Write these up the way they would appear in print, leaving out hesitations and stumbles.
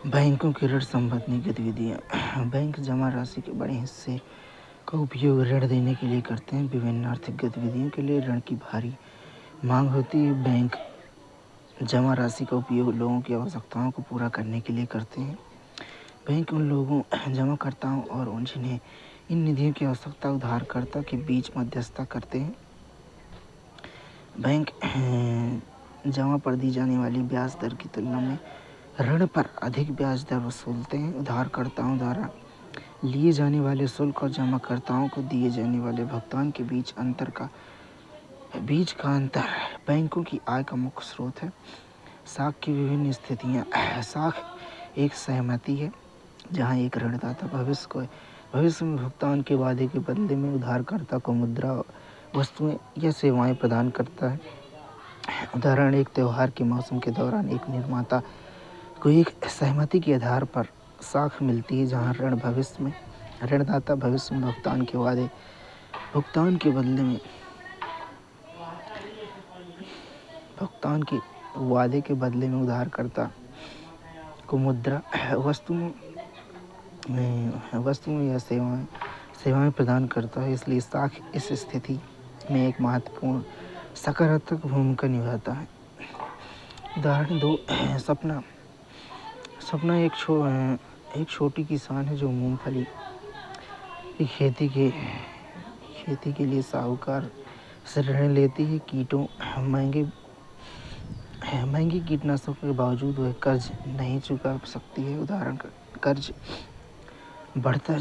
बैंकों की ऋण संबंधी गतिविधियाँ। बैंक जमा राशि के बड़े हिस्से का उपयोग ऋण देने के लिए करते हैं। विभिन्न आर्थिक गतिविधियों के लिए ऋण की भारी मांग होती है। बैंक जमा राशि का उपयोग लोगों की आवश्यकताओं को पूरा करने के लिए करते हैं। बैंक उन लोगों, जमाकर्ताओं और उन जिन्हें इन निधियों की आवश्यकता उधारकर्ता के बीच मध्यस्थता करते हैं। बैंक जमा पर दी जाने वाली ब्याज दर की तुलना में ऋण पर अधिक ब्याज दर वसूलते हैं। उधारकर्ताओं द्वारा लिए जाने वाले शुल्क और जमाकर्ताओं को दिए जाने वाले भुगतान के बीच का अंतर बैंकों की आय का मुख्य स्रोत है। साख की विभिन्न स्थितियाँ। साख एक सहमति है जहाँ एक ऋणदाता भविष्य में भुगतान के वादे के बदले में उधारकर्ता को मुद्रा, वस्तुएं या सेवाएं प्रदान करता है। उदाहरण, एक त्योहार के मौसम के दौरान एक निर्माता को एक सहमति के आधार पर साख मिलती है जहाँ ऋणदाता भविष्य में भुगतान के वादे के बदले में उधारकर्ता को मुद्रा, वस्तुएं या सेवाएं प्रदान करता है। इसलिए साख इस स्थिति में एक महत्वपूर्ण सकारात्मक भूमिका निभाता है। उदाहरण 2, सपना एक छोटी किसान है जो मूंगफली की खेती के लिए साहूकार से ऋण लेती है। महंगे कीटनाशकों के बावजूद वह कर्ज नहीं चुका सकती है। उदाहरण, कर्ज बढ़ता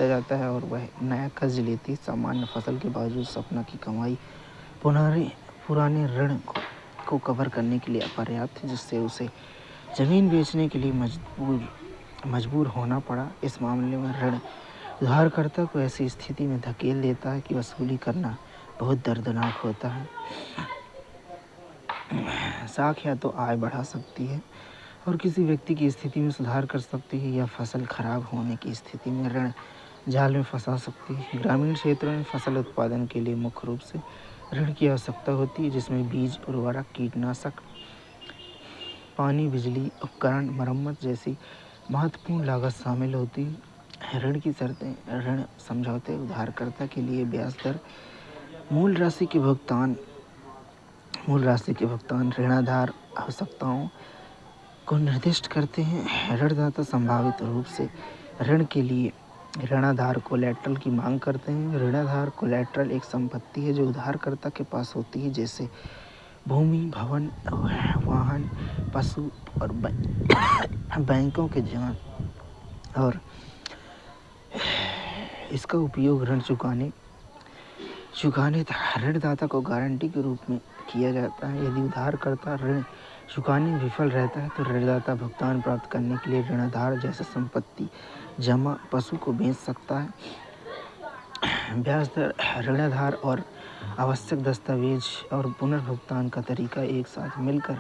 जाता है और वह नया कर्ज लेती है। सामान्य फसल के बावजूद सपना की कमाई पुराने ऋण को कवर करने के लिए अपर्याप्त है, जिससे उसे जमीन बेचने के लिए मजबूर होना पड़ा। इस मामले में ऋण उधारकर्ता को ऐसी स्थिति में धकेल देता है कि वसूली करना बहुत दर्दनाक होता है। साख या तो आय बढ़ा सकती है और किसी व्यक्ति की स्थिति में सुधार कर सकती है, या फसल खराब होने की स्थिति में ऋण जाल में फंसा सकती है। ग्रामीण क्षेत्रों में फसल उत्पादन के लिए मुख्य रूप से ऋण की आवश्यकता होती है, जिसमें बीज, उर्वरक, कीटनाशक, पानी, बिजली, उपकरण, मरम्मत जैसी महत्वपूर्ण लागत शामिल होती है। ऋण की शर्तें। ऋण समझौते उधारकर्ता के लिए ब्याज दर, मूल राशि के भुगतान ऋणाधार आवश्यकताओं को निर्दिष्ट करते हैं। ऋणदाता संभावित रूप से ऋण के लिए ऋणाधार कोलैटरल की मांग करते हैं। ऋणाधार कोलैटरल एक संपत्ति है जो उधारकर्ता के पास होती है, जैसे भूमि, भवन, वाहन, पशु और बैंकों के जमा, और इसका उपयोग ऋण चुकाने ऋणदाता को गारंटी के रूप में किया जाता है। यदि उधारकर्ता ऋण चुकाने में विफल रहता है तो ऋणदाता भुगतान प्राप्त करने के लिए ऋणाधार जैसे संपत्ति, जमा, पशु को बेच सकता है। ब्याज दर, ऋणाधार और आवश्यक दस्तावेज और पुनर्भुगतान का तरीका एक साथ मिलकर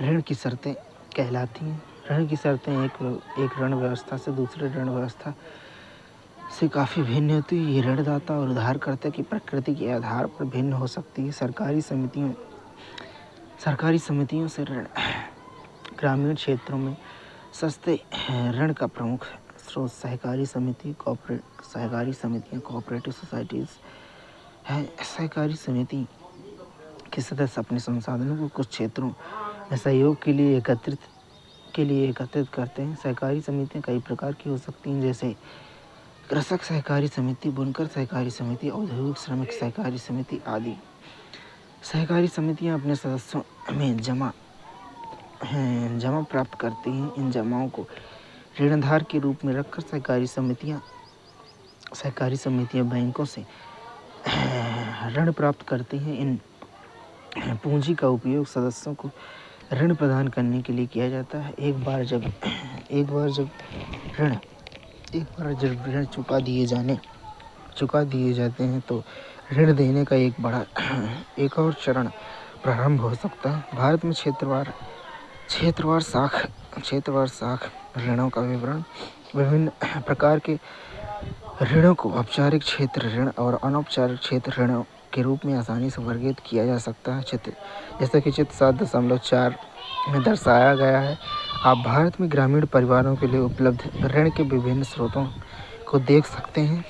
ऋण की शर्तें कहलाती हैं। ऋण की शर्तें एक ऋण व्यवस्था से दूसरे ऋण व्यवस्था से काफ़ी भिन्न होती है। ये ऋणदाता और उधारकर्ता की प्रकृति के आधार पर भिन्न हो सकती है। सरकारी समितियों से ऋण। ग्रामीण क्षेत्रों में सस्ते ऋण का प्रमुख स्रोत सहकारी समितियाँ, कोऑपरेटिव सोसाइटीज़ है। सहकारी समिति के सदस्य अपने संसाधनों को कुछ क्षेत्रों में सहयोग के लिए एकत्रित करते हैं। सहकारी समितियाँ कई प्रकार की हो सकती हैं, जैसे कृषक सहकारी समिति, बुनकर सहकारी समिति, औद्योगिक श्रमिक सहकारी समिति आदि। सहकारी समितियां अपने सदस्यों में जमा प्राप्त करती हैं। इन जमाओं को ऋणाधार के रूप में रखकर सहकारी समितियां बैंकों से ऋण प्राप्त करती हैं। इन पूंजी का उपयोग सदस्यों को ऋण प्रदान करने के लिए किया जाता है। एक बार जब ऋण चुका दिए जाते हैं तो ऋण देने का एक और चरण प्रारंभ हो सकता है। भारत में क्षेत्रवार साख ऋणों का विवरण। विभिन्न प्रकार के ऋणों को औपचारिक क्षेत्र ऋण और अनौपचारिक क्षेत्र ऋणों के रूप में आसानी से वर्गीकृत किया जा सकता है। जैसा कि चित्र 7.4 में दर्शाया गया है। आप भारत में ग्रामीण परिवारों के लिए उपलब्ध ऋण के विभिन्न स्रोतों को देख सकते हैं।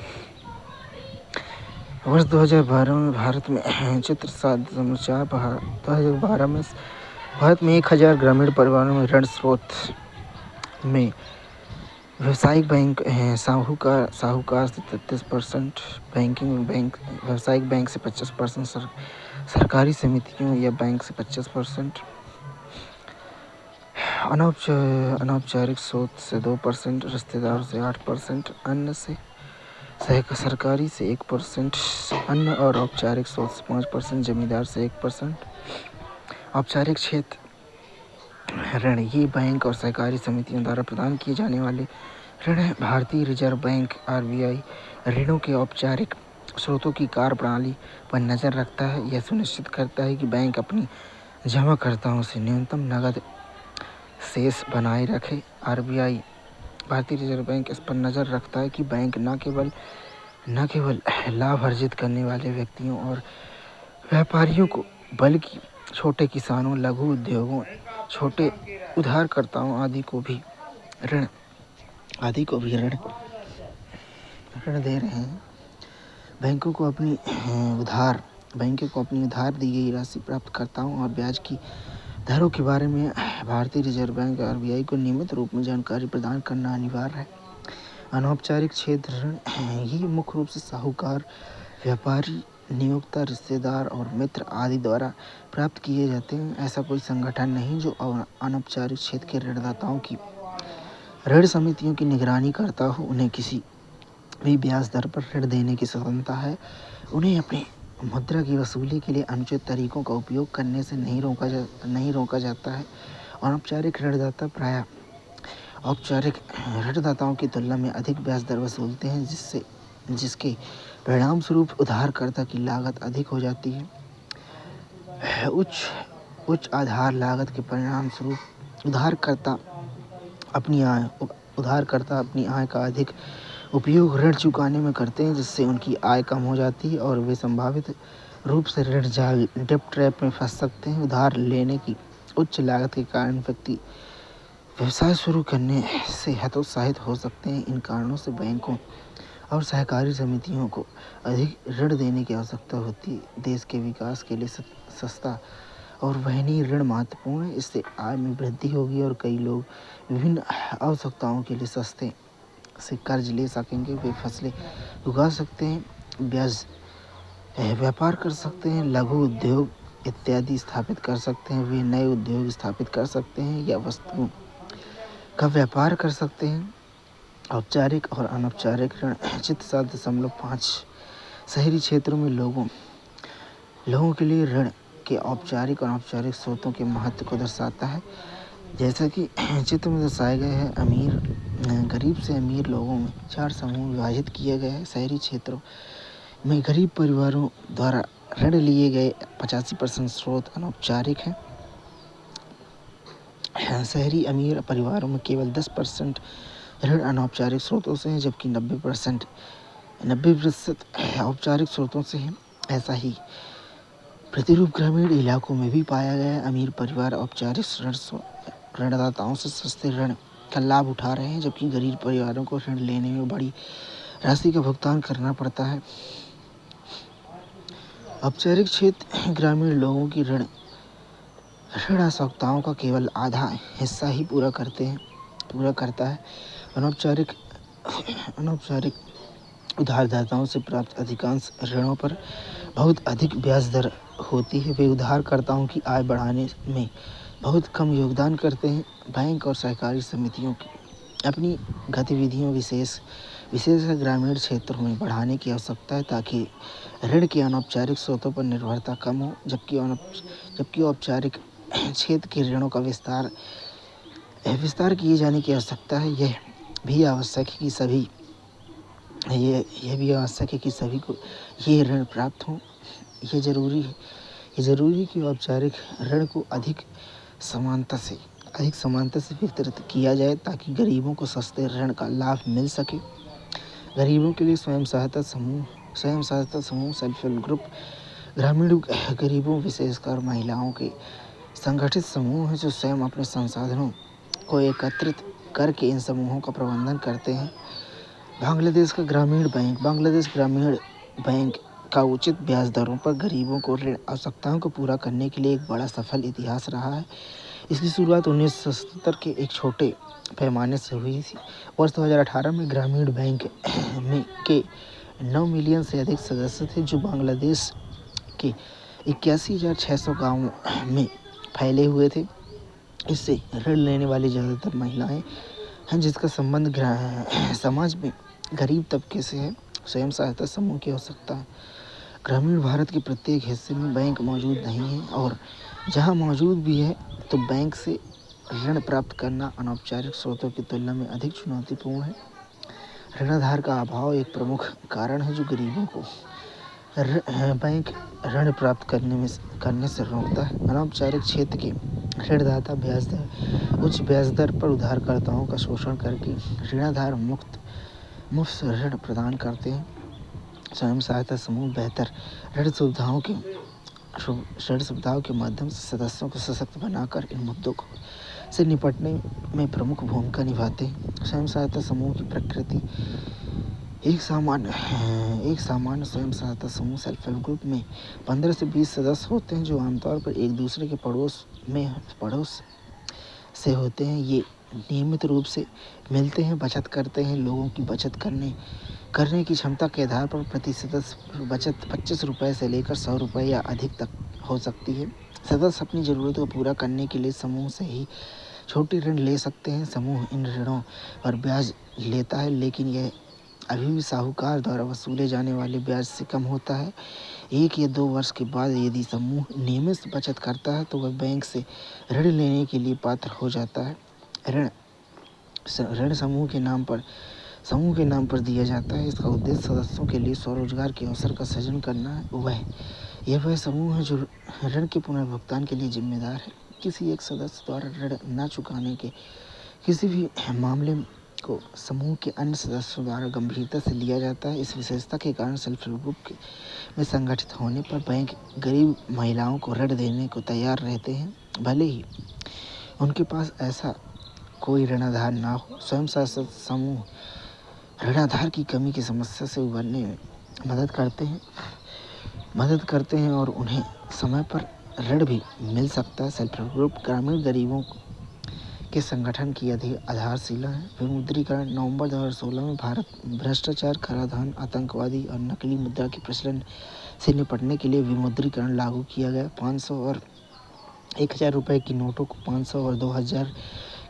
वर्ष 2012 में भारत में चित्र 7.4 2012 में भारत में 1000 ग्रामीण परिवारों में ऋण स्रोत में व्यावसायिक बैंक साहूकार से 33%, बैंकिंग बैंक व्यावसायिक बैंक से 25%, सरकारी समितियों या बैंक से 25%, अनौपचारिक स्रोत से 2%, रिश्तेदारों से 8%, अन्य से सरकारी से 1%, अन्य और औपचारिक स्रोत से 5%, जमींदार से 1%। औपचारिक क्षेत्र ऋण ये बैंक और सहकारी समितियों द्वारा प्रदान किए जाने वाले ऋण है। भारतीय रिजर्व बैंक (RBI) ऋणों के औपचारिक स्रोतों की कार्यप्रणाली पर नज़र रखता है। यह सुनिश्चित करता है कि बैंक अपनी जमाकर्ताओं से न्यूनतम नकद शेष बनाए रखे। RBI भारतीय रिजर्व बैंक इस पर नज़र रखता है कि बैंक न केवल लाभ अर्जित करने वाले व्यक्तियों और व्यापारियों को, बल्कि छोटे किसानों, लघु उद्योगों, छोटे उधारकर्ताओं आदि को भी ऋण दे रहे हैं। बैंकों को अपनी उधार दी गई राशि प्राप्तकर्ताओं और ब्याज की दरों के बारे में भारतीय रिजर्व बैंक RBI को नियमित रूप में जानकारी प्रदान करना अनिवार्य है। अनौपचारिक क्षेत्र ऋण ये मुख्य रूप से साहूकार, व्यापारी, नियोक्ता, रिश्तेदार और मित्र आदि द्वारा प्राप्त किए जाते हैं। ऐसा कोई संगठन नहीं जो अनौपचारिक क्षेत्र के ऋणदाताओं की ऋण समितियों की निगरानी करता हो। उन्हें किसी भी ब्याज दर पर ऋण देने की स्वतंत्रता है। उन्हें अपनी मुद्रा की वसूली के लिए अनुचित तरीकों का उपयोग करने से नहीं रोका जाता है। अनौपचारिक ऋणदाता प्रायः औपचारिक ऋणदाताओं की तुलना में अधिक ब्याज दर वसूलते हैं, जिसके परिणामस्वरूप उधारकर्ता की लागत अधिक हो जाती है। उच्च आधार लागत के परिणामस्वरूप उधारकर्ता अपनी आय का अधिक उपयोग ऋण चुकाने में करते हैं, जिससे उनकी आय कम हो जाती है और वे संभावित रूप से ऋण जाल डेब्ट ट्रैप में फंस सकते हैं। उधार लेने की उच्च लागत के कारण व्यक्ति व्यवसाय शुरू करने से हतोत्साहित हो सकते हैं। इन कारणों से बैंकों और सहकारी समितियों को अधिक ऋण देने की आवश्यकता होती है। देश के विकास के लिए सस्ता और वहनीय ऋण महत्वपूर्ण है। इससे आय में वृद्धि होगी और कई लोग विभिन्न आवश्यकताओं के लिए सस्ते से कर्ज ले सकेंगे। वे फसलें उगा सकते हैं, व्यापार कर सकते हैं, लघु उद्योग इत्यादि स्थापित कर सकते हैं। वे नए उद्योग स्थापित कर सकते हैं या वस्तुओं का व्यापार कर सकते हैं। औपचारिक और अनौपचारिक ऋण चित्र 7.5 शहरी क्षेत्रों में लोगों के लिए ऋण के औपचारिक और अनौपचारिक स्रोतों के महत्व को दर्शाता है। जैसा कि चित्र में दर्शाया गया है, गरीब से अमीर लोगों में 4 समूह विभाजित किया गया है। शहरी क्षेत्रों में गरीब परिवारों द्वारा ऋण लिए गए 85% स्रोत अनौपचारिक हैं। शहरी अमीर परिवारों में केवल 10% ऋण अनौपचारिक स्रोतों से हैं, जबकि 90% औपचारिक स्रोतों से हैं। ऐसा ही प्रतिरूप ग्रामीण इलाकों में भी पाया गया है। अमीर परिवार औपचारिक ऋणदाताओं से सस्ते ऋण का लाभ उठा रहे हैं, जबकि गरीब परिवारों को ऋण लेने में बड़ी राशि का भुगतान करना पड़ता है। औपचारिक क्षेत्र ग्रामीण लोगों की ऋण आवश्यकताओं का केवल आधा हिस्सा ही पूरा करता है। अनौपचारिक उधारदाताओं से प्राप्त अधिकांश ऋणों पर बहुत अधिक ब्याज दर होती है। वे उधारकर्ताओं की आय बढ़ाने में बहुत कम योगदान करते हैं। बैंक और सहकारी समितियों की अपनी गतिविधियों विशेषकर ग्रामीण क्षेत्रों में बढ़ाने की आवश्यकता है, ताकि ऋण के अनौपचारिक स्रोतों पर निर्भरता कम हो। जबकि औपचारिक क्षेत्र के ऋणों का विस्तार किए जाने की आवश्यकता है। यह भी आवश्यक है कि सभी को ये ऋण प्राप्त हों। ये जरूरी है कि औपचारिक ऋण को अधिक समानता से वितरित किया जाए, ताकि गरीबों को सस्ते ऋण का लाभ मिल सके। गरीबों के लिए स्वयं सहायता समूह, सेल्फ हेल्प ग्रुप, ग्रामीण गरीबों विशेषकर महिलाओं के संगठित समूह हैं, जो स्वयं अपने संसाधनों को एकत्रित करके इन समूहों का प्रबंधन करते हैं। बांग्लादेश ग्रामीण बैंक का उचित ब्याज दरों पर गरीबों को ऋण आवश्यकताओं को पूरा करने के लिए एक बड़ा सफल इतिहास रहा है। इसकी शुरुआत 1977 के एक छोटे पैमाने से हुई थी। वर्ष 2018 में ग्रामीण बैंक के 9 मिलियन से अधिक सदस्य थे, जो बांग्लादेश के 81,600 गाँवों में फैले हुए थे। इससे ऋण लेने वाली ज़्यादातर महिलाएं हैं, जिसका संबंध समाज में गरीब तबके से है। स्वयं सहायता समूह की आवश्यकता है। ग्रामीण भारत के प्रत्येक हिस्से में बैंक मौजूद नहीं है, और जहां मौजूद भी है तो बैंक से ऋण प्राप्त करना अनौपचारिक स्रोतों की तुलना में अधिक चुनौतीपूर्ण है। ऋणाधार का अभाव एक प्रमुख कारण है जो गरीबों को बैंक ऋण प्राप्त करने से रोकता है। अनौपचारिक क्षेत्र के ऋणदाता उच्च ब्याज दर पर उधारकर्ताओं का शोषण करके ऋणाधार मुफ्त ऋण प्रदान करते हैं। स्वयं सहायता समूह बेहतर ऋण सुविधाओं के माध्यम से सदस्यों को सशक्त बनाकर इन मुद्दों से निपटने में प्रमुख भूमिका निभाते हैं। स्वयं सहायता समूह की प्रकृति एक सामान्य स्वयं सहायता समूह सेल्फ हेल्प ग्रुप में 15 से 20 सदस्य होते हैं, जो आमतौर पर एक दूसरे के पड़ोस से होते हैं। ये नियमित रूप से मिलते हैं, बचत करते हैं। लोगों की बचत करने की क्षमता के आधार पर प्रति सदस्य बचत 25 रुपये से लेकर 100 रुपये या अधिक तक हो सकती है। सदस्य अपनी ज़रूरतों को पूरा करने के लिए समूह से ही छोटे ऋण ले सकते हैं। समूह इन ऋणों पर ब्याज लेता है, लेकिन यह अभी भी साहूकार द्वारा वसूले जाने वाले ब्याज से कम होता है। 1 या 2 वर्ष के बाद यदि समूह नियमित बचत करता है तो वह बैंक से ऋण लेने के लिए पात्र हो जाता है। ऋण समूह के नाम पर दिया जाता है। इसका उद्देश्य सदस्यों के लिए स्वरोजगार के अवसर का सृजन करना है। यह वह समूह है जो ऋण के पुनर्भुगतान के लिए जिम्मेदार है। किसी एक सदस्य द्वारा ऋण न चुकाने के किसी भी मामले को समूह के अन्य सदस्यों द्वारा गंभीरता से लिया जाता है। इस विशेषता के कारण सेल्फ हेल्प ग्रुप में संगठित होने पर बैंक गरीब महिलाओं को ऋण देने को तैयार रहते हैं, भले ही उनके पास ऐसा कोई ऋणाधार ना हो। स्वयं सहायता समूह ऋणाधार की कमी की समस्या से उबरने में मदद करते हैं और उन्हें समय पर ऋण भी मिल सकता है। सेल्फ हेल्प ग्रुप ग्रामीण गरीबों के संगठन की आधारशिला है। विमुद्रीकरण नवंबर 2016 में भारत भ्रष्टाचार, कराधान, आतंकवादी और नकली मुद्रा के प्रचलन से निपटने के लिए विमुद्रीकरण लागू किया गया। 500 और 1000 रुपये की नोटों को 500 और 2000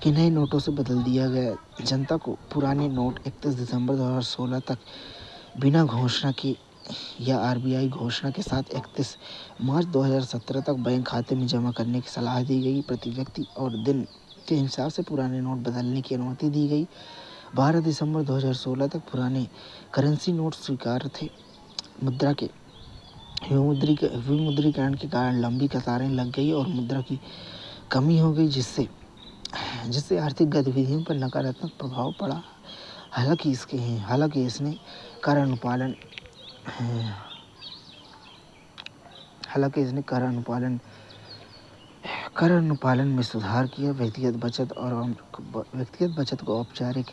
के नए नोटों से बदल दिया गया। जनता को पुराने नोट 31 दिसंबर 2016 तक बिना घोषणा के या आरबीआई घोषणा के साथ 31 मार्च 2017 तक बैंक खाते में जमा करने की सलाह दी गई। प्रति व्यक्ति और दिन के हिसाब से पुराने नोट बदलने की अनुमति दी गई। 12 दिसंबर 2016 तक पुराने करेंसी नोट स्वीकार्य थे। मुद्रा के विमुद्रीकरण के कारण लंबी कतारें लग गई और मुद्रा की कमी हो गई, जिससे आर्थिक गतिविधियों पर नकारात्मक प्रभाव पड़ा। हालांकि इसने कर अनुपालन में सुधार किया। व्यक्तिगत बचत को औपचारिक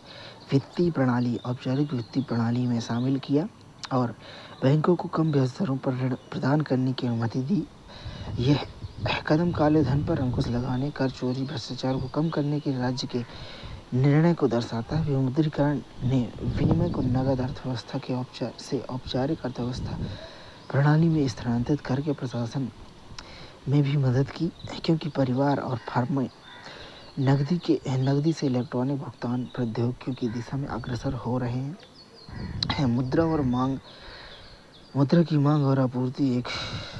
वित्तीय प्रणाली में शामिल किया और बैंकों को कम ब्याज दरों पर ऋण प्रदान करने की अनुमति दी। यह कदम काले धन पर अंकुश लगाने, कर चोरी, भ्रष्टाचार को कम करने के राज्य के निर्णय को दर्शाता है। विमुद्रीकरण ने विनिमय को नगद अर्थव्यवस्था से औपचारिक अर्थव्यवस्था प्रणाली में स्थानांतरित करके प्रशासन में भी मदद की, क्योंकि परिवार और फर्में नकदी से इलेक्ट्रॉनिक भुगतान प्रौद्योगिकियों की दिशा में अग्रसर हो रहे हैं। मुद्रा की मांग और आपूर्ति एक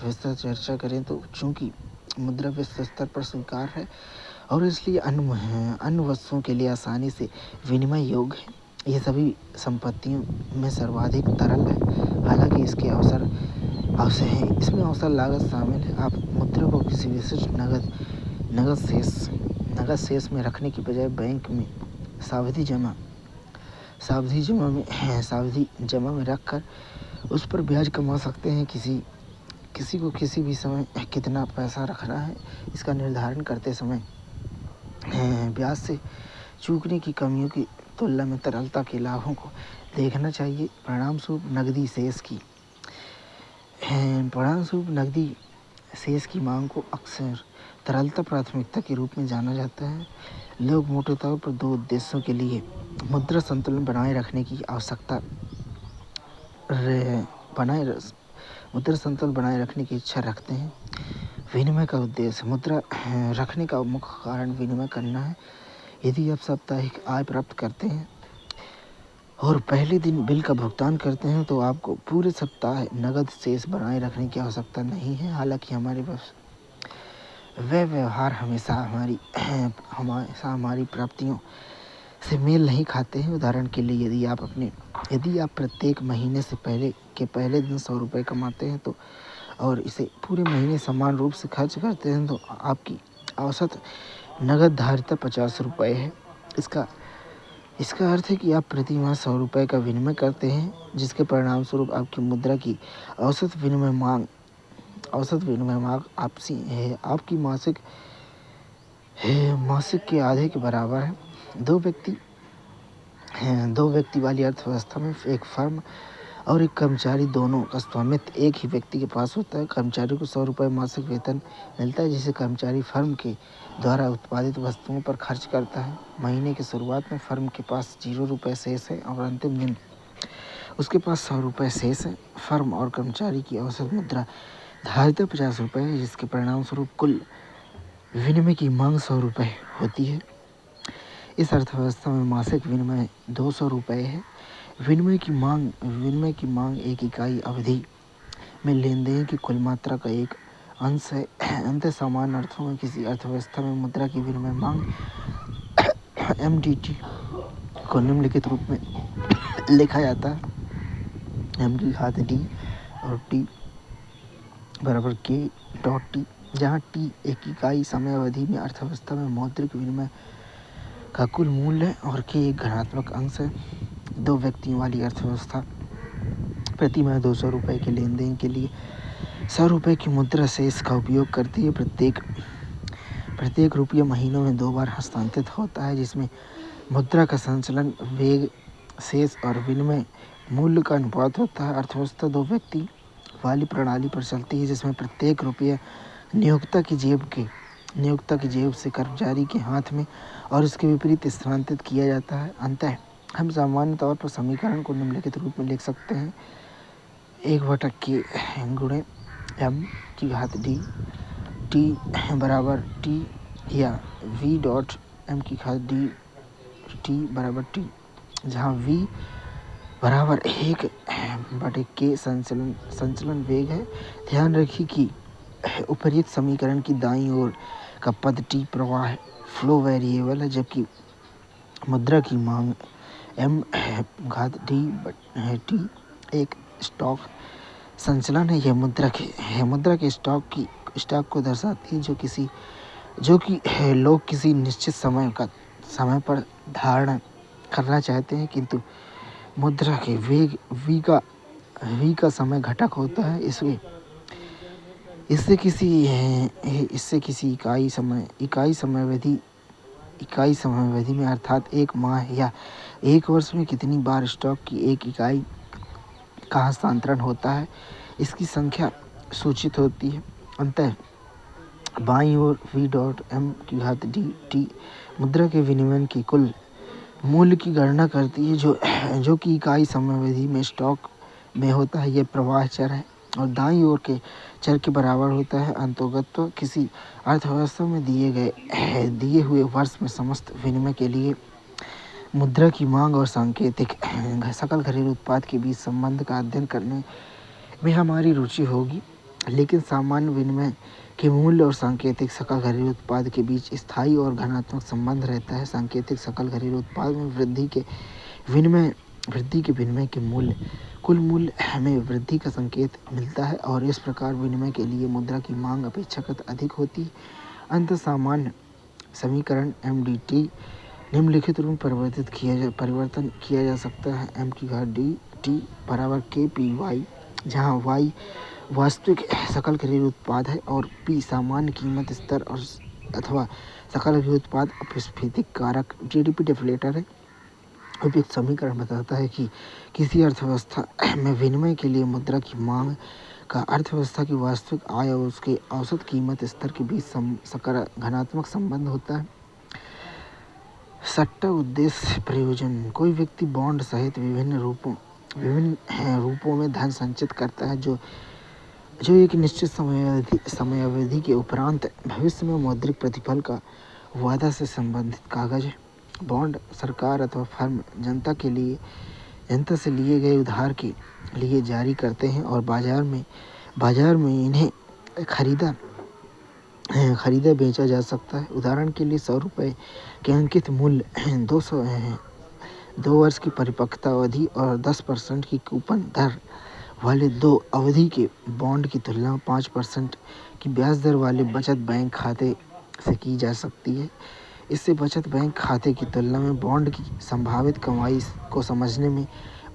विस्तृत चर्चा करें तो चूंकि मुद्रा विश्व स्तर पर स्वीकार है और इसलिए अन्य वस्तुओं के लिए आसानी से विनिमय योग्य है, यह सभी संपत्तियों में सर्वाधिक तरल है। हालांकि इसमें अवसर लागत शामिल है। आप मुद्रा को किसी विशिष्ट नगद शेष में रखने की बजाय बैंक में सावधि जमा में रखकर उस पर ब्याज कमा सकते हैं। किसी को किसी भी समय कितना पैसा रखना है, इसका निर्धारण करते समय ब्याज से चूकने की कमियों की तुलना में तरलता के लाभों को देखना चाहिए। परिणामस्वरूप नकदी शेष की मांग को अक्सर तरलता प्राथमिकता के रूप में जाना जाता है। लोग मोटे तौर पर दो उद्देश्यों के लिए मुद्रा संतुलन बनाए रखने की इच्छा रखते हैं। विनिमय का उद्देश्य मुद्रा रखने का मुख्य कारण विनिमय करना है। यदि आप साप्ताहिक आय प्राप्त करते हैं और पहले दिन बिल का भुगतान करते हैं तो आपको पूरे सप्ताह नगद शेष बनाए रखने की आवश्यकता नहीं है। हालांकि हमारे पास वह व्यवहार हमेशा हमारी प्राप्तियों से मेल नहीं खाते हैं। उदाहरण के लिए यदि आप प्रत्येक महीने से पहले दिन 100 रुपये कमाते हैं तो और इसे पूरे महीने समान रूप से खर्च करते हैं तो आपकी औसत नगद धारिता 50 रुपये है। इसका अर्थ है कि आप प्रति माह 100 रुपये का विनिमय करते हैं, जिसके परिणाम स्वरूप आपकी मुद्रा की औसत विनिमय मांग आपकी मासिक के आधे के बराबर है। दो व्यक्ति वाली अर्थव्यवस्था में एक फर्म और एक कर्मचारी दोनों का स्वामित्व एक ही व्यक्ति के पास होता है। कर्मचारी को 100 रुपये मासिक वेतन मिलता है, जिसे कर्मचारी फर्म के द्वारा उत्पादित वस्तुओं पर खर्च करता है। महीने की शुरुआत में फर्म के पास 0 रुपये शेष है और अंतिम दिन उसके पास 100 रुपये शेष है। फर्म और कर्मचारी की औसत मुद्रा धारिता 50 रुपये है, जिसके परिणाम स्वरूप कुल विनिमय की मांग 100 रुपये होती है। इस अर्थव्यवस्था में मासिक विनिमय 200 रुपये है। विनिमय की मांग एक इकाई अवधि में लेन देन की कुल मात्रा का एक अंश है। अंततः सामान्य अर्थों में किसी अर्थव्यवस्था में मुद्रा की विनिमय मांग MDT को निम्नलिखित रूप में लिखा जाता है। M की घात D और T बराबर K.T, जहाँ T एक इकाई समय अवधि में अर्थव्यवस्था में मौद्रिक विनिमय का कुल मूल्य है और K एक धनात्मक अंश है। दो व्यक्तियों वाली अर्थव्यवस्था प्रति माह 200 रुपये के लेन देन के लिए 100 रुपये की मुद्रा शेष का उपयोग करती है। प्रत्येक रुपया महीनों में 2 बार हस्तांतरित होता है, जिसमें मुद्रा का संचलन वेग शेष और विनिमय मूल्य का अनुपात होता है। अर्थव्यवस्था 2 व्यक्ति वाली प्रणाली पर चलती है, जिसमें प्रत्येक रुपया नियोक्ता की जेब से कर्मचारी के हाथ में और इसके विपरीत स्थानांतरित किया जाता है। अंततः हम सामान्य तौर पर समीकरण को निम्नलिखित रूप में लिख सकते हैं। 1/K गुणे M की घात D T बराबर T या V.M की घात D T बराबर T, जहाँ V बराबर 1/K संचलन वेग है। ध्यान रखिए कि उपर्युक्त समीकरण की दाईं ओर का पद T प्रवाह फ्लो वेरिएबल है, जबकि मुद्रा की मांग M घात D T एक स्टॉक संचलन है। यह मुद्रा के स्टॉक को दर्शाती है, जो कि लोग किसी निश्चित समय पर धारण करना चाहते हैं, किंतु मुद्रा के वेग V का समय घटक होता है। इससे किसी इकाई समयावधि में अर्थात 1 माह या 1 वर्ष में कितनी बार स्टॉक की एक इकाई का हस्तांतरण होता है, इसकी संख्या सूचित होती है। अंततः बाईं ओर V.M की घात D T मुद्रा के विनिमय के कुल मूल्य की गणना करती है, जो कि इकाई समयावधि में स्टॉक में होता है। यह प्रवाह चर है और दाईं ओर के चर के बराबर होता है। अंततः किसी अर्थव्यवस्था में दिए हुए वर्ष में समस्त विनिमय के लिए मुद्रा की मांग और सांकेतिक सकल घरेलू उत्पाद के बीच संबंध का अध्ययन करने में हमारी रुचि होगी। लेकिन सामान्य विनिमय के मूल्य और सांकेतिक सकल घरेलू उत्पाद के बीच स्थायी और धनात्मक संबंध रहता है। सांकेतिक सकल घरेलू उत्पाद में वृद्धि के विनिमय के कुल मूल्य में वृद्धि का संकेत मिलता है और इस प्रकार विनिमय के लिए मुद्रा की मांग अपेक्षाकृत अधिक होती है। अंत सामान्य समीकरण MDT निम्नलिखित रूप में परिवर्तन किया जा सकता है। M की घात D T बराबर KPY, जहाँ Y वास्तविक सकल घरेलू उत्पाद है और P सामान्य कीमत स्तर और अथवा सकल घरेलू उत्पाद अपस्फीति कारक जीडीपी डिफ्लेटर है। उपयुक्त समीकरण बताता है कि किसी अर्थव्यवस्था में विनिमय के लिए मुद्रा की मांग का अर्थव्यवस्था की वास्तविक आय और उसके औसत कीमत स्तर के बीच घनात्मक संबंध होता है। सट्टा उद्देश्य प्रयोजन। कोई व्यक्ति बॉन्ड सहित विभिन्न रूपों में धन संचित करता है जो एक निश्चित समयावधि के उपरांत भविष्य में मौद्रिक प्रतिफल का वादा से संबंधित कागज है। बॉन्ड सरकार अथवा फर्म जनता से लिए गए उधार के लिए जारी करते हैं और बाजार में इन्हें खरीदा बेचा जा सकता है। उदाहरण के लिए 100 रुपये के अंकित मूल्य 2 वर्ष की परिपक्वता अवधि और 10% की कूपन दर वाले 2 अवधि के बॉन्ड की तुलना 5% की ब्याज दर वाले बचत बैंक खाते से की जा सकती है। इससे बचत बैंक खाते की तुलना में बॉन्ड की संभावित कमाई को समझने में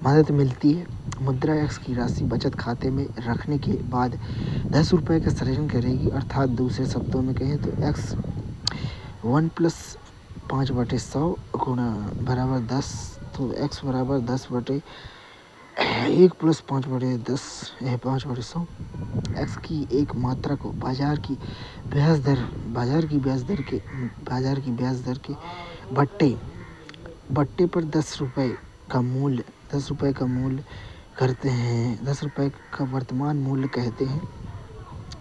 मदद मिलती है। मुद्रा एक्स की राशि बचत खाते में रखने के बाद 10 रुपये का सृजन करेगी, अर्थात दूसरे शब्दों में कहें तो एक्स 1 + 5/100 गुणा बराबर 10, तो एक्स बराबर 10/1 + 5/10 5/100। एक्स की एक मात्रा को बाजार की ब्याज दर के बट्टे पर 10 रुपये का मूल्य करते हैं। 10 रुपये का वर्तमान मूल्य कहते हैं।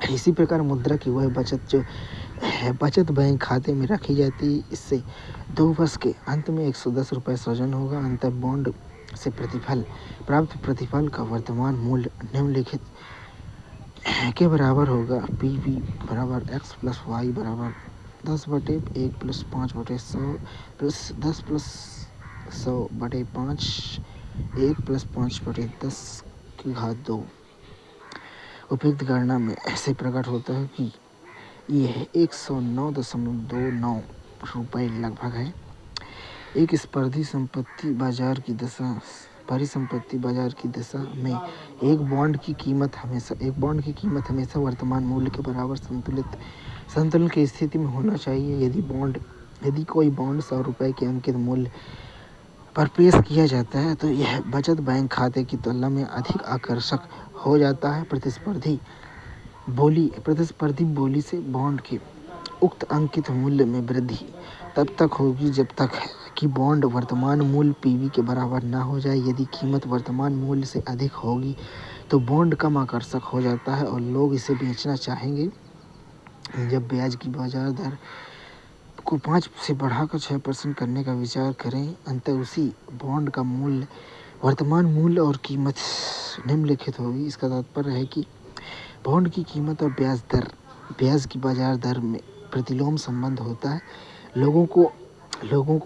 इसी प्रकार मुद्रा की वह बचत जो बचत बैंक खाते में रखी जाती है, इससे 2 वर्ष के अंत में 110 रुपये सृजन होगा। अंतर बॉन्ड से प्राप्त प्रतिफल का वर्तमान मूल्य निम्नलिखित के बराबर होगा। पीवी बराबर एक्स + वाई बराबर 10/1 + 5/100 + 10 + 100/5 1 + 5/10⁻²। उपयुक्त गणना में ऐसे प्रकट होता है कि यह 109.29 रुपये लगभग है। एक परिसंपत्ति बाजार की दशा में एक बॉन्ड की कीमत हमेशा वर्तमान मूल्य के बराबर संतुलन की स्थिति में होना चाहिए। यदि कोई बॉन्ड 100 रुपये के अंकित मूल्य पर पेश किया जाता है तो यह बचत बैंक खाते की तुलना में अधिक आकर्षक हो जाता है। प्रतिस्पर्धी बोली से बॉन्ड के उक्त अंकित मूल्य में वृद्धि तब तक होगी जब तक कि बॉन्ड वर्तमान मूल्य पीवी के बराबर न हो जाए। यदि कीमत वर्तमान मूल्य से अधिक होगी तो बॉन्ड कम आकर्षक हो जाता है और लोग इसे बेचना चाहेंगे। जब ब्याज की बाजार दर को 5 से बढ़ाकर 6% करने का विचार करें, अंततः उसी बॉन्ड का मूल्य वर्तमान मूल्य और कीमत निम्नलिखित होगी। इसका तात्पर्य है कि बॉन्ड की कीमत और ब्याज की बाजार दर में प्रतिलोम संबंध होता है। लोगों को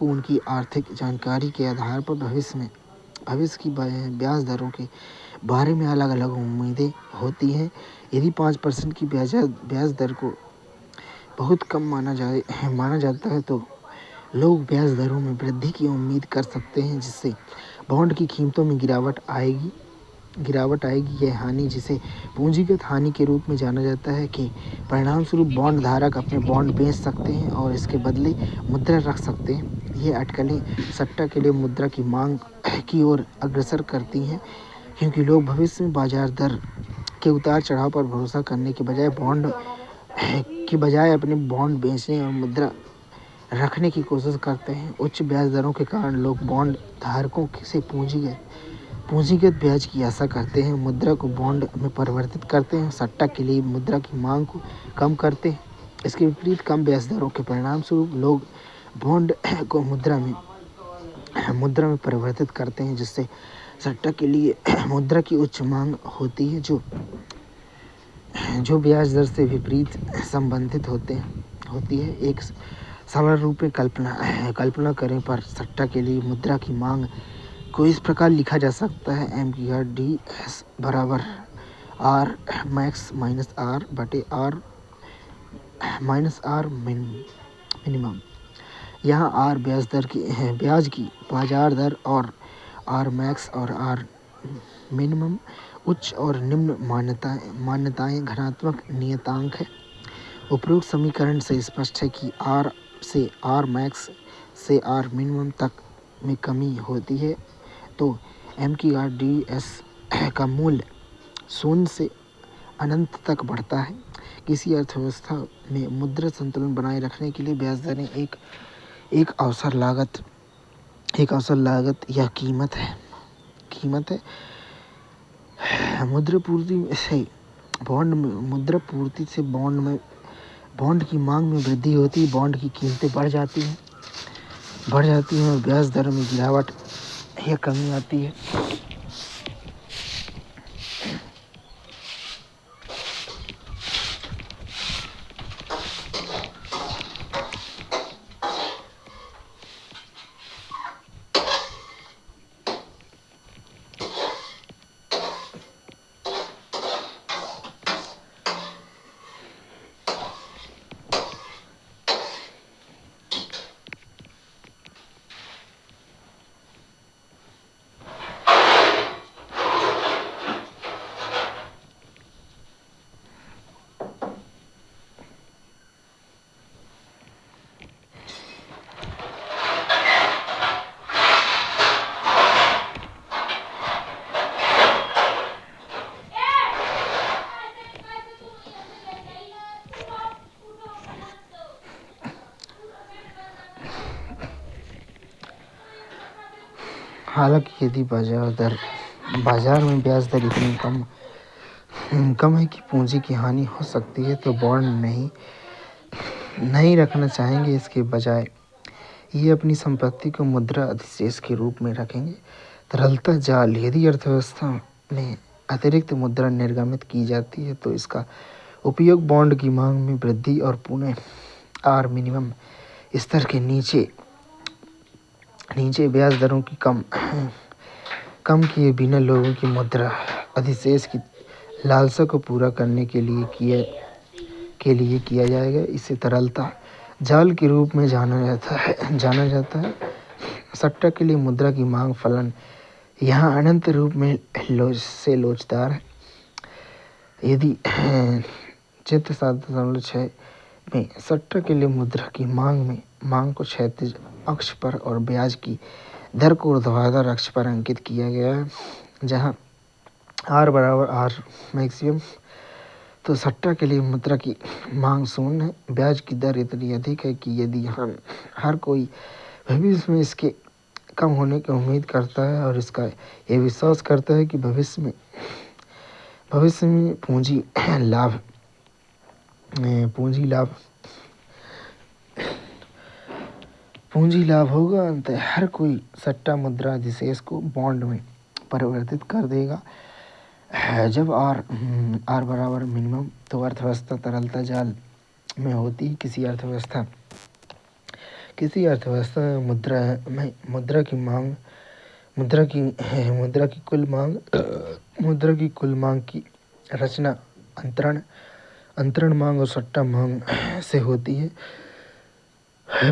उनकी आर्थिक जानकारी के आधार पर भविष्य की ब्याज दरों के बारे में अलग अलग उम्मीदें होती हैं। यदि 5% की ब्याज दर को बहुत कम माना जाता है तो लोग ब्याज दरों में वृद्धि की उम्मीद कर सकते हैं, जिससे बॉन्ड की कीमतों में गिरावट आएगी। यह हानि, जिसे पूंजीगत हानि के रूप में जाना जाता है, के परिणाम स्वरूप बॉन्ड धारक अपने बॉन्ड बेच सकते हैं और इसके बदले मुद्रा रख सकते हैं। ये अटकलें सट्टा के लिए मुद्रा की मांग की ओर अग्रसर करती हैं, क्योंकि लोग भविष्य में बाजार दर के उतार चढ़ाव पर भरोसा करने के बजाय अपने बॉन्ड बेचने और मुद्रा रखने की कोशिश करते हैं। उच्च ब्याज दरों के कारण लोग बॉन्ड धारकों से पूंजीगत ब्याज की आशा करते हैं, मुद्रा को बॉन्ड में परिवर्तित करते हैं, सट्टा के लिए मुद्रा की मांग को कम करते हैं। इसके विपरीत कम ब्याज दरों के परिणाम स्वरूप लोग बॉन्ड को मुद्रा में परिवर्तित करते हैं, जिससे सट्टा के लिए मुद्रा की उच्च मांग होती है, जो ब्याज दर से विपरीत संबंधित होती है। एक सरल रूप में कल्पना करें पर सट्टा के लिए मुद्रा की मांग को इस प्रकार लिखा जा सकता है। MDS बराबर R max - R/R - R minimum. यहाँ R ब्याज की बाजार दर और R max और R मिनिमम उच्च और निम्न मान्यताएं धनात्मक नियतांक है। उपरोक्त समीकरण से स्पष्ट है कि आर से आर मैक्स से आर मिनिमम तक में कमी होती है तो एम की आर डी एस का मूल्य शून्य से अनंत तक बढ़ता है। किसी अर्थव्यवस्था में मुद्रा संतुलन बनाए रखने के लिए ब्याज दरें एक अवसर लागत या कीमत है। मुद्रा पूर्ति से बॉन्ड की मांग में वृद्धि होती है, बॉन्ड की कीमतें बढ़ जाती हैं और ब्याज दर में गिरावट या कमी आती है। हालांकि यदि बाजार में ब्याज दर इतनी कम है कि पूंजी की हानि हो सकती है तो बॉन्ड नहीं रखना चाहेंगे। इसके बजाय ये अपनी संपत्ति को मुद्रा अधिशेष के रूप में रखेंगे। तरलता जाल: यदि अर्थव्यवस्था में अतिरिक्त मुद्रा निर्गमित की जाती है तो इसका उपयोग बॉन्ड की मांग में वृद्धि और पुनः आर मिनिमम स्तर के नीचे ब्याज दरों की कम किए बिना लोगों की मुद्रा अधिशेष की लालसा को पूरा करने के लिए किया जाएगा। इसे तरलता जाल के रूप में जाना जाता है। सट्टा के लिए मुद्रा की मांग फलन यहाँ अनंत रूप में लोचदार है। यदि चित्र 7.6 में सट्टा के लिए मुद्रा की मांग को क्षैतिज अक्ष पर और ब्याज की दर को ऊर्ध्वाधर अक्ष पर अंकित किया गया है, जहां आर बराबर आर मैक्सिमम, तो सट्टा के लिए मुद्रा की मांग शून्य है। ब्याज की दर इतनी अधिक है कि यदि हर कोई भविष्य में इसके कम होने की उम्मीद करता है और इसका यह विश्वास करता है कि भविष्य में पूंजी लाभ होगा, अंततः हर कोई सट्टा मुद्रा अधिशेष को बॉन्ड में परिवर्तित कर देगा। जब आर बराबर मिनिमम, तो अर्थव्यवस्था तरलता जाल में होती है। किसी अर्थव्यवस्था में मुद्रा की कुल मांग की रचना अंतरण मांग और सट्टा मांग से होती है।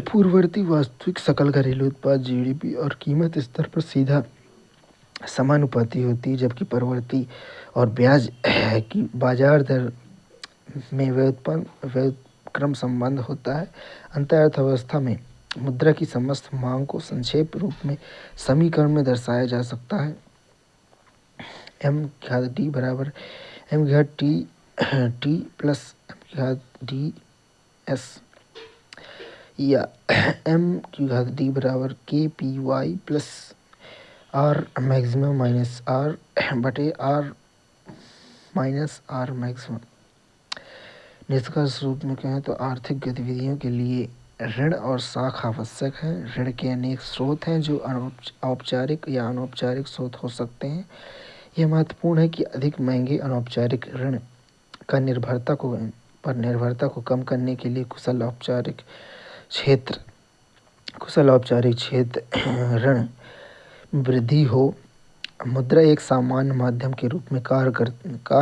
पूर्ववर्ती वास्तविक सकल घरेलू उत्पाद जीडीपी और कीमत स्तर पर सीधा समानुपाती होती है, जबकि परवर्ती और ब्याज की बाजार दर में व्युत्क्रम संबंध होता है। अंतः अर्थव्यवस्था में मुद्रा की समस्त मांग को संक्षेप रूप में समीकरण में दर्शाया जा सकता है। एम घात डी बराबर एम घात टी प्लस एम घात डी एस, या एम की घात डी बराबर K P Y plus R maximum minus R बटे आर माइनस आर मैक्सिमम। निष्कर्ष रूप में कहें तो आर्थिक गतिविधियों के लिए ऋण और साख आवश्यक है। ऋण के अनेक स्रोत हैं जो औपचारिक या अनौपचारिक स्रोत हो सकते हैं। यह महत्वपूर्ण है कि अधिक महंगे अनौपचारिक ऋण का निर्भरता को कम करने के लिए कुशल औपचारिक क्षेत्र ऋण वृद्धि हो। मुद्रा एक सामान्य माध्यम के रूप में कार्य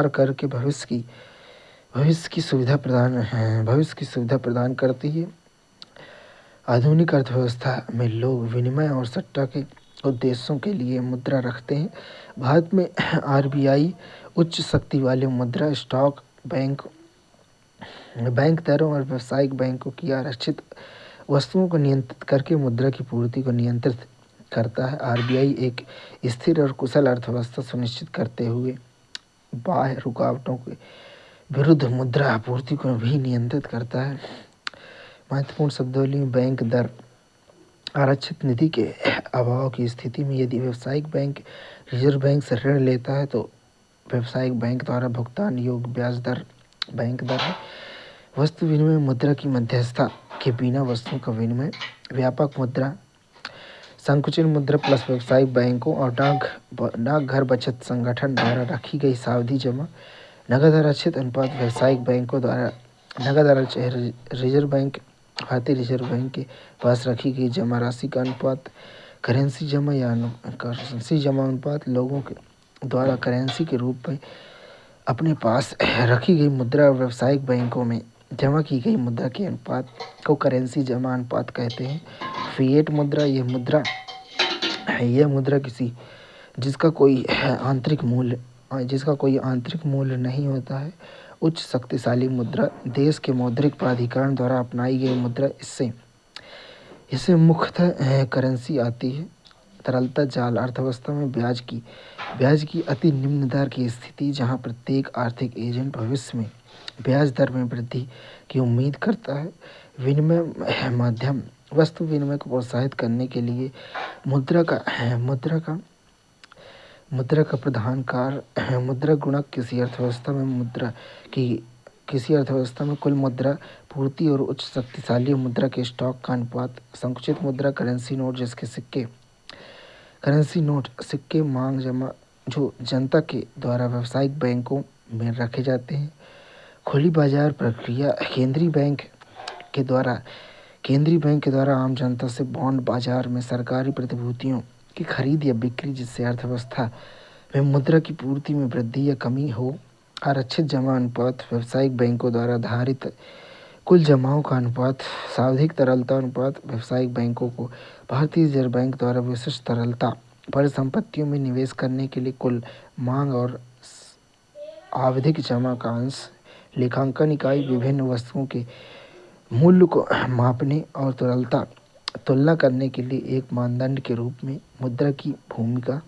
करके भविष्य की सुविधा प्रदान करती है। आधुनिक अर्थव्यवस्था में लोग विनिमय और सट्टा के उद्देश्यों के लिए मुद्रा रखते हैं। भारत में आरबीआई उच्च शक्ति वाले मुद्रा स्टॉक बैंक बैंक दरों और व्यावसायिक बैंकों की आरक्षित वस्तुओं को नियंत्रित करके मुद्रा की पूर्ति को नियंत्रित करता है। आरबीआई एक स्थिर और कुशल अर्थव्यवस्था सुनिश्चित करते हुए बाह्य रुकावटों के विरुद्ध मुद्रा आपूर्ति को भी नियंत्रित करता है। महत्वपूर्ण शब्दावली में बैंक दर। आरक्षित निधि के अभाव की स्थिति में यदि व्यावसायिक बैंक रिजर्व बैंक से ऋण लेता है तो व्यावसायिक बैंक द्वारा भुगतान योग्य ब्याज दर बैंक दर है। वस्तु विनिमय मुद्रा की मध्यस्थता के बिना वस्तुओं का विनिमय। व्यापक मुद्रा संकुचन मुद्रा प्लस व्यावसायिक बैंकों और डाकघर बचत संगठन द्वारा रखी गई सावधि जमा। नगद आरक्षित अनुपात व्यावसायिक बैंकों द्वारा नगद आरक्षित रिजर्व बैंक भारतीय रिजर्व बैंक के पास रखी गई जमा राशि का अनुपात। करेंसी जमा अनुपात लोगों के द्वारा करेंसी के रूप में अपने पास रखी गई मुद्रा और व्यावसायिक बैंकों में जमा की गई मुद्रा के अनुपात को करेंसी जमा अनुपात कहते हैं। फिएट मुद्रा यह मुद्रा किसी जिसका कोई आंतरिक मूल्य नहीं होता है। उच्च शक्तिशाली मुद्रा देश के मौद्रिक प्राधिकरण द्वारा अपनाई गई मुद्रा। इससे मुख्यतः करेंसी आती है। तरलता जाल अर्थव्यवस्था में ब्याज की अति निम्न दर की स्थिति जहां प्रत्येक आर्थिक एजेंट भविष्य में ब्याज दर में वृद्धि की उम्मीद करता है। विनिमय माध्यम वस्तु विनिमय को प्रोत्साहित करने के लिए मुद्रा का प्रधान कार्य मुद्रा गुणक किसी अर्थव्यवस्था में कुल मुद्रा पूर्ति और उच्च शक्तिशाली मुद्रा के स्टॉक का अनुपात। संकुचित मुद्रा करेंसी नोट सिक्के मांग जमा जो जनता के द्वारा व्यावसायिक बैंकों में रखे जाते हैं। खुली बाजार प्रक्रिया केंद्रीय बैंक के द्वारा आम जनता से बॉन्ड बाजार में सरकारी प्रतिभूतियों की खरीद या बिक्री जिससे अर्थव्यवस्था में मुद्रा की पूर्ति में वृद्धि या कमी हो। आरक्षित जमा अनुपात व्यावसायिक बैंकों द्वारा धारित कुल जमाओं का अनुपात। सावधिक तरलता अनुपात व्यावसायिक बैंकों को भारतीय रिजर्व बैंक द्वारा विशिष्ट तरलता परिसंपत्तियों में निवेश करने के लिए कुल मांग और आवधिक जमा का अंश। लेखांकन इकाई विभिन्न वस्तुओं के मूल्य को मापने और तुलना करने के लिए एक मानदंड के रूप में मुद्रा की भूमिका